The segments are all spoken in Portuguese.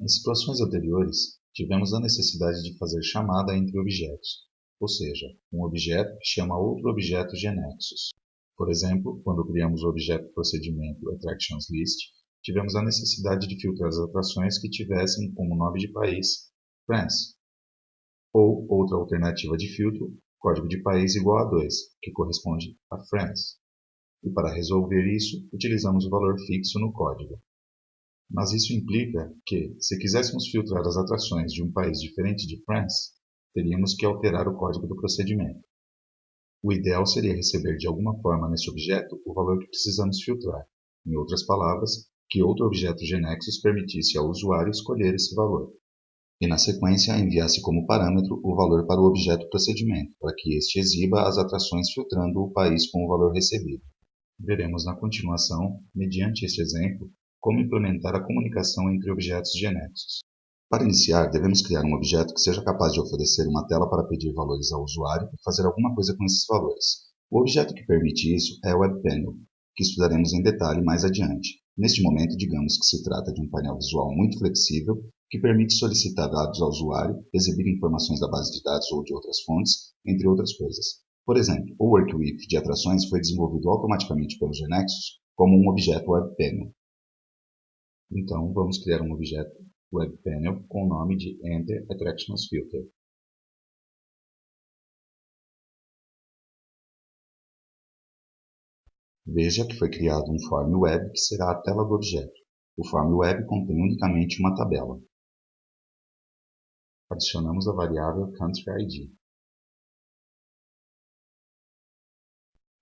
Em situações anteriores, tivemos a necessidade de fazer chamada entre objetos, ou seja, um objeto que chama outro objeto de nexus. Por exemplo, quando criamos o objeto procedimento AttractionsList, tivemos a necessidade de filtrar as atrações que tivessem como nome de país France, ou outra alternativa de filtro, código de país igual a 2, que corresponde a France. E para resolver isso, utilizamos o valor fixo no código. Mas isso implica que, se quiséssemos filtrar as atrações de um país diferente de France, teríamos que alterar o código do procedimento. O ideal seria receber de alguma forma nesse objeto o valor que precisamos filtrar. Em outras palavras, que outro objeto GNexus permitisse ao usuário escolher esse valor. E na sequência enviasse como parâmetro o valor para o objeto procedimento, para que este exiba as atrações filtrando o país com o valor recebido. Veremos na continuação, mediante este exemplo, como implementar a comunicação entre objetos GNexus. Para iniciar, devemos criar um objeto que seja capaz de oferecer uma tela para pedir valores ao usuário e fazer alguma coisa com esses valores. O objeto que permite isso é o WebPanel, que estudaremos em detalhe mais adiante. Neste momento, digamos que se trata de um painel visual muito flexível que permite solicitar dados ao usuário, exibir informações da base de dados ou de outras fontes, entre outras coisas. Por exemplo, o WorkWith de atrações foi desenvolvido automaticamente pelo GNexus como um objeto WebPanel. Então, vamos criar um objeto WebPanel com o nome de Enter Attractions Filter. Veja que foi criado um form web que será a tela do objeto. O form web contém unicamente uma tabela. Adicionamos a variável CountryID.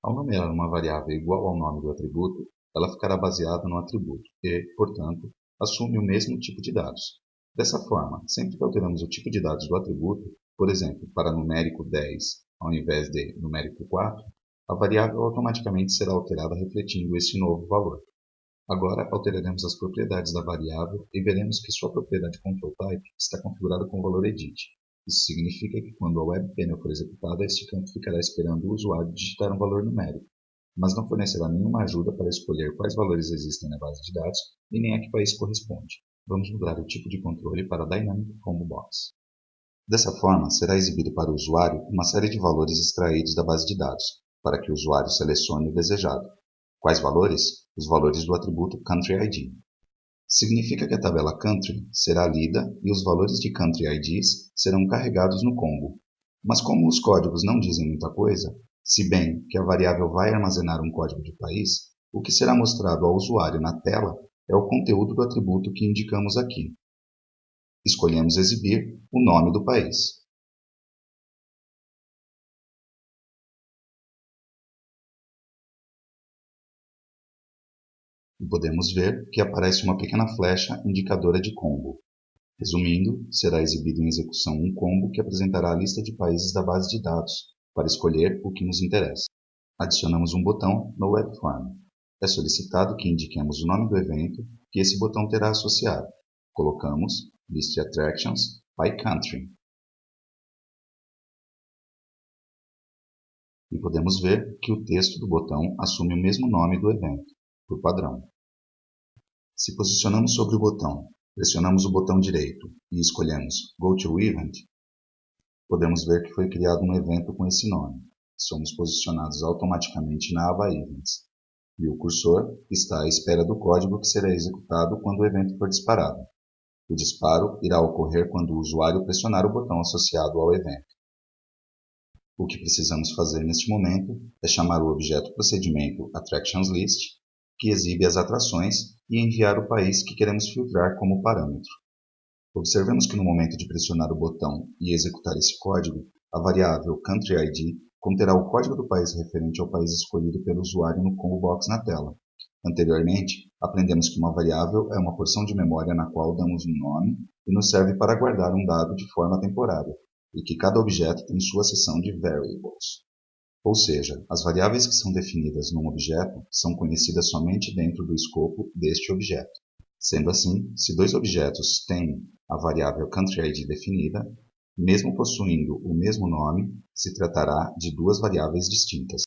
Ao nomear uma variável igual ao nome do atributo, ela ficará baseada no atributo e, portanto, assume o mesmo tipo de dados. Dessa forma, sempre que alteramos o tipo de dados do atributo, por exemplo, para numérico 10 ao invés de numérico 4, a variável automaticamente será alterada refletindo esse novo valor. Agora, alteraremos as propriedades da variável e veremos que sua propriedade ControlType está configurada com o valor edit. Isso significa que quando a WebPanel for executada, este campo ficará esperando o usuário digitar um valor numérico, mas não fornecerá nenhuma ajuda para escolher quais valores existem na base de dados e nem a que país corresponde. Vamos mudar o tipo de controle para Dynamic Combo Box. Dessa forma, será exibido para o usuário uma série de valores extraídos da base de dados, para que o usuário selecione o desejado. Quais valores? Os valores do atributo CountryID. Significa que a tabela Country será lida e os valores de CountryIDs serão carregados no combo. Mas como os códigos não dizem muita coisa, se bem que a variável vai armazenar um código de país, o que será mostrado ao usuário na tela é o conteúdo do atributo que indicamos aqui. Escolhemos exibir o nome do país. E podemos ver que aparece uma pequena flecha indicadora de combo. Resumindo, será exibido em execução um combo que apresentará a lista de países da base de dados, para escolher o que nos interessa. Adicionamos um botão no WebForm. É solicitado que indiquemos o nome do evento que esse botão terá associado. Colocamos List Attractions by Country. E podemos ver que o texto do botão assume o mesmo nome do evento, por padrão. Se posicionamos sobre o botão, pressionamos o botão direito e escolhemos Go to Event, podemos ver que foi criado um evento com esse nome. Somos posicionados automaticamente na aba Events, e o cursor está à espera do código que será executado quando o evento for disparado. O disparo irá ocorrer quando o usuário pressionar o botão associado ao evento. O que precisamos fazer neste momento é chamar o objeto procedimento AttractionsList, que exibe as atrações, e enviar o país que queremos filtrar como parâmetro. Observemos que no momento de pressionar o botão e executar esse código, a variável CountryID conterá o código do país referente ao país escolhido pelo usuário no combo box na tela. Anteriormente, aprendemos que uma variável é uma porção de memória na qual damos um nome e nos serve para guardar um dado de forma temporária, e que cada objeto tem sua seção de variables. Ou seja, as variáveis que são definidas num objeto são conhecidas somente dentro do escopo deste objeto. Sendo assim, se dois objetos têm a variável CountryID definida, mesmo possuindo o mesmo nome, se tratará de duas variáveis distintas.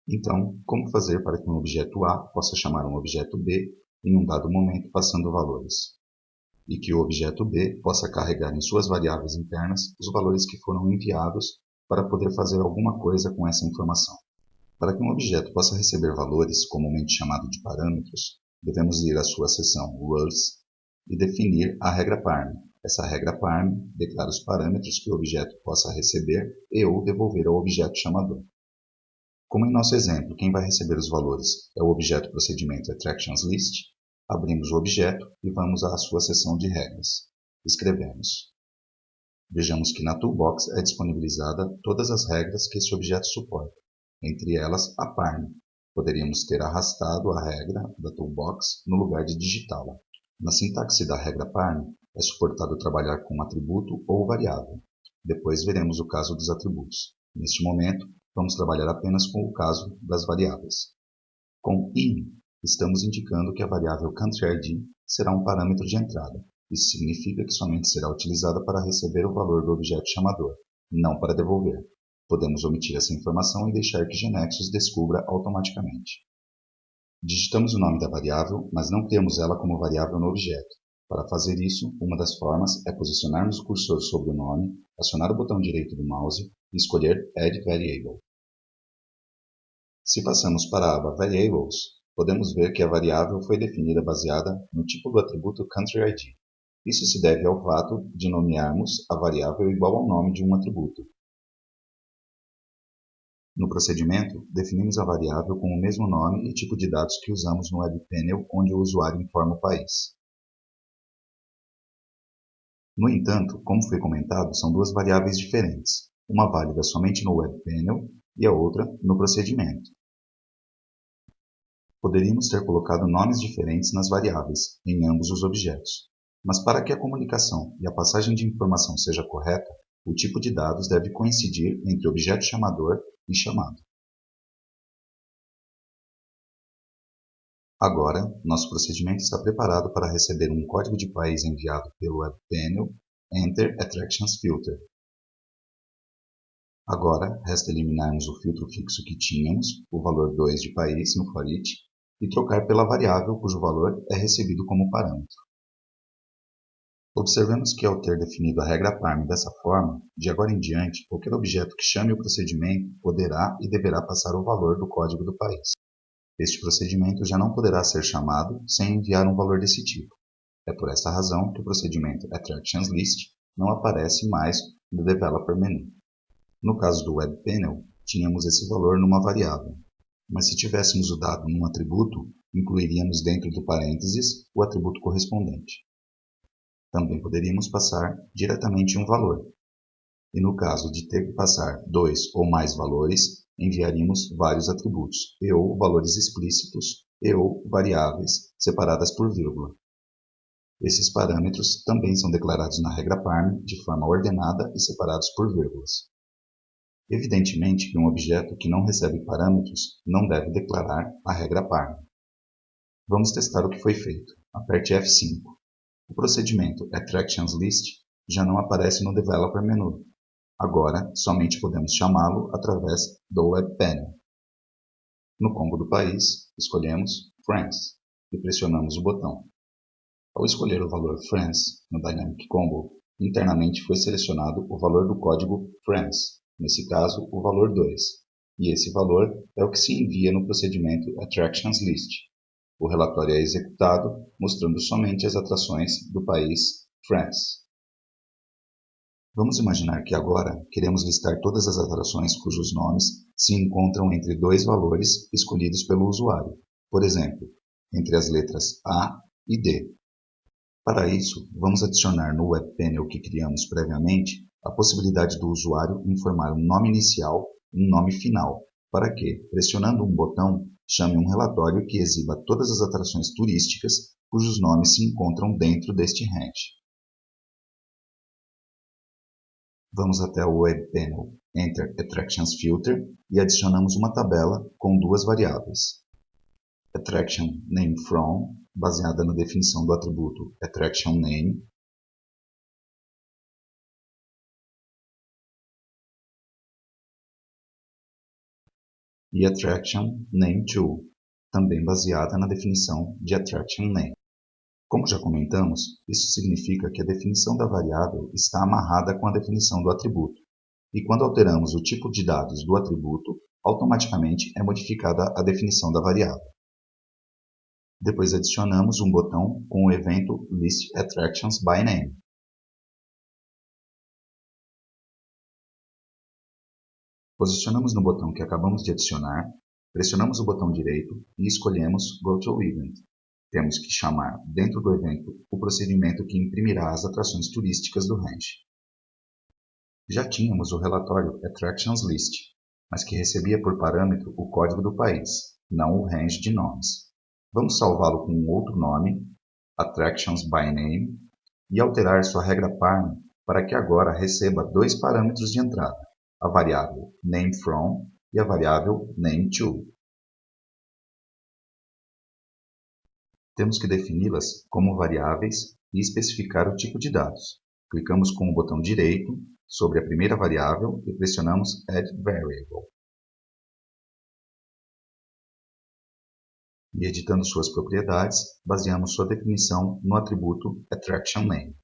Então, como fazer para que um objeto A possa chamar um objeto B em um dado momento passando valores? e que o objeto B possa carregar em suas variáveis internas os valores que foram enviados para poder fazer alguma coisa com essa informação. Para que um objeto possa receber valores, comumente chamado de parâmetros, devemos ir à sua seção Rules e definir a regra parm. Essa regra parm declara os parâmetros que o objeto possa receber e ou devolver ao objeto chamador. Como em nosso exemplo, quem vai receber os valores é o objeto procedimento AttractionsList, abrimos o objeto e vamos à sua seção de regras. Escrevemos. Vejamos que na Toolbox é disponibilizada todas as regras que esse objeto suporta, entre elas a parm. Poderíamos ter arrastado a regra da Toolbox no lugar de digitá-la. Na sintaxe da regra parm, é suportado trabalhar com atributo ou variável. Depois veremos o caso dos atributos. Neste momento, vamos trabalhar apenas com o caso das variáveis. Com in, estamos indicando que a variável countryID será um parâmetro de entrada. Isso significa que somente será utilizada para receber o valor do objeto chamador, não para devolver. Podemos omitir essa informação e deixar que GNexus descubra automaticamente. Digitamos o nome da variável, mas não temos ela como variável no objeto. Para fazer isso, uma das formas é posicionarmos o cursor sobre o nome, acionar o botão direito do mouse e escolher Add Variable. Se passamos para a aba Variables, podemos ver que a variável foi definida baseada no tipo do atributo countryID. Isso se deve ao fato de nomearmos a variável igual ao nome de um atributo. No procedimento, definimos a variável com o mesmo nome e tipo de dados que usamos no webpanel onde o usuário informa o país. No entanto, como foi comentado, são duas variáveis diferentes, uma válida somente no webpanel e a outra no procedimento. Poderíamos ter colocado nomes diferentes nas variáveis, em ambos os objetos, mas para que a comunicação e a passagem de informação seja correta, o tipo de dados deve coincidir entre objeto chamador e chamado. Agora, nosso procedimento está preparado para receber um código de país enviado pelo webpanel Enter Attractions Filter. Agora, resta eliminarmos o filtro fixo que tínhamos, o valor 2 de país, no foreach, e trocar pela variável cujo valor é recebido como parâmetro. Observemos que, ao ter definido a regra parm dessa forma, de agora em diante, qualquer objeto que chame o procedimento poderá e deverá passar o valor do código do país. Este procedimento já não poderá ser chamado sem enviar um valor desse tipo. É por esta razão que o procedimento AttractionsList não aparece mais no Developer Menu. No caso do webpanel, tínhamos esse valor numa variável, mas se tivéssemos o dado num atributo, incluiríamos dentro do parênteses o atributo correspondente. Também poderíamos passar diretamente um valor, e no caso de ter que passar dois ou mais valores, enviaríamos vários atributos, e ou valores explícitos, e ou variáveis separadas por vírgula. Esses parâmetros também são declarados na regra parm de forma ordenada e separados por vírgulas. Evidentemente que um objeto que não recebe parâmetros não deve declarar a regra parm. Vamos testar o que foi feito. Aperte F5. O procedimento AttractionsList já não aparece no Developer Menu. Agora, somente podemos chamá-lo através do webpanel. No combo do país, escolhemos France e pressionamos o botão. Ao escolher o valor France no Dynamic Combo, internamente foi selecionado o valor do código France, nesse caso o valor 2, e esse valor é o que se envia no procedimento AttractionsList. O relatório é executado, mostrando somente as atrações do país France. Vamos imaginar que agora queremos listar todas as atrações cujos nomes se encontram entre dois valores escolhidos pelo usuário, por exemplo, entre as letras A e D. Para isso, vamos adicionar no webpanel que criamos previamente a possibilidade do usuário informar um nome inicial e um nome final, para que, pressionando um botão, chame um relatório que exiba todas as atrações turísticas cujos nomes se encontram dentro deste range. Vamos até o webpanel Enter Attractions Filter e adicionamos uma tabela com duas variáveis. Attraction Name From, baseada na definição do atributo Attraction Name, e Attraction Name To, também baseada na definição de Attraction Name. Como já comentamos, isso significa que a definição da variável está amarrada com a definição do atributo, e quando alteramos o tipo de dados do atributo, automaticamente é modificada a definição da variável. Depois adicionamos um botão com o evento listAttractionsByName. Posicionamos no botão que acabamos de adicionar, pressionamos o botão direito e escolhemos GoToEvent. Temos que chamar dentro do evento o procedimento que imprimirá as atrações turísticas do range. Já tínhamos o relatório AttractionsList, mas que recebia por parâmetro o código do país, não o range de nomes. Vamos salvá-lo com um outro nome, AttractionsByName, e alterar sua regra parm para que agora receba dois parâmetros de entrada, a variável NameFrom e a variável NameTo. Temos que defini-las como variáveis e especificar o tipo de dados. Clicamos com o botão direito sobre a primeira variável e pressionamos Add Variable. E editando suas propriedades, baseamos sua definição no atributo AttractionName.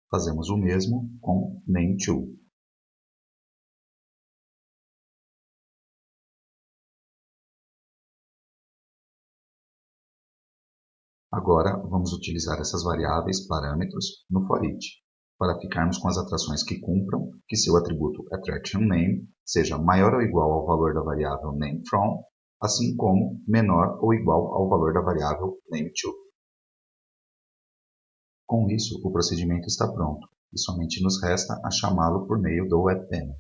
Fazemos o mesmo com NameTo. Agora, vamos utilizar essas variáveis parâmetros no foreach, para ficarmos com as atrações que cumpram que seu atributo AttractionName seja maior ou igual ao valor da variável NameFrom, assim como menor ou igual ao valor da variável NameTo. Com isso, o procedimento está pronto, e somente nos resta a chamá-lo por meio do WebPanel.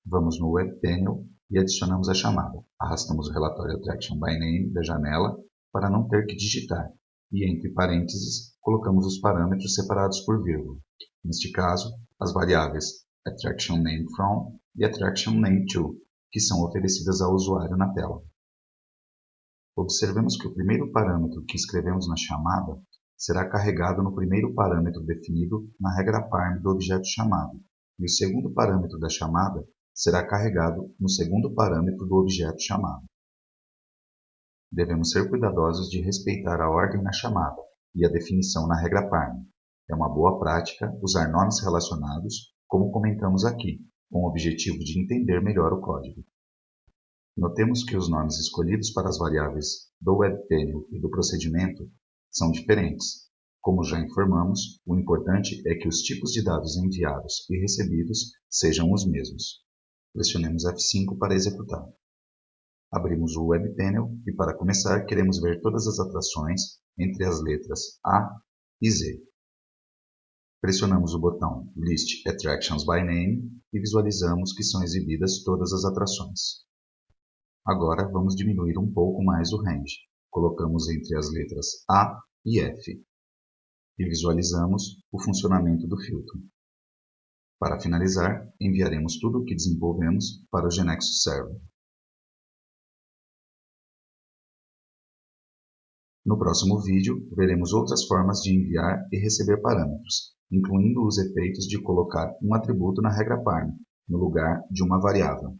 Vamos no WebPanel e adicionamos a chamada. Arrastamos o relatório AttractionByName da janela para não ter que digitar, e entre parênteses colocamos os parâmetros separados por vírgula. Neste caso, as variáveis AttractionNameFrom e AttractionNameTo, que são oferecidas ao usuário na tela. Observemos que o primeiro parâmetro que escrevemos na chamada será carregado no primeiro parâmetro definido na regra parm do objeto chamado, e o segundo parâmetro da chamada será carregado no segundo parâmetro do objeto chamado. Devemos ser cuidadosos de respeitar a ordem na chamada e a definição na regra parm. É uma boa prática usar nomes relacionados, como comentamos aqui, com o objetivo de entender melhor o código. Notemos que os nomes escolhidos para as variáveis do WebPanel e do procedimento são diferentes. Como já informamos, o importante é que os tipos de dados enviados e recebidos sejam os mesmos. Pressionemos F5 para executar. Abrimos o WebPanel e, para começar, queremos ver todas as atrações entre as letras A e Z. Pressionamos o botão listAttractionsByName e visualizamos que são exibidas todas as atrações. Agora vamos diminuir um pouco mais o range. Colocamos entre as letras A e F e visualizamos o funcionamento do filtro. Para finalizar, enviaremos tudo o que desenvolvemos para o GeneXus Server. No próximo vídeo, veremos outras formas de enviar e receber parâmetros, incluindo os efeitos de colocar um atributo na regra parm, no lugar de uma variável.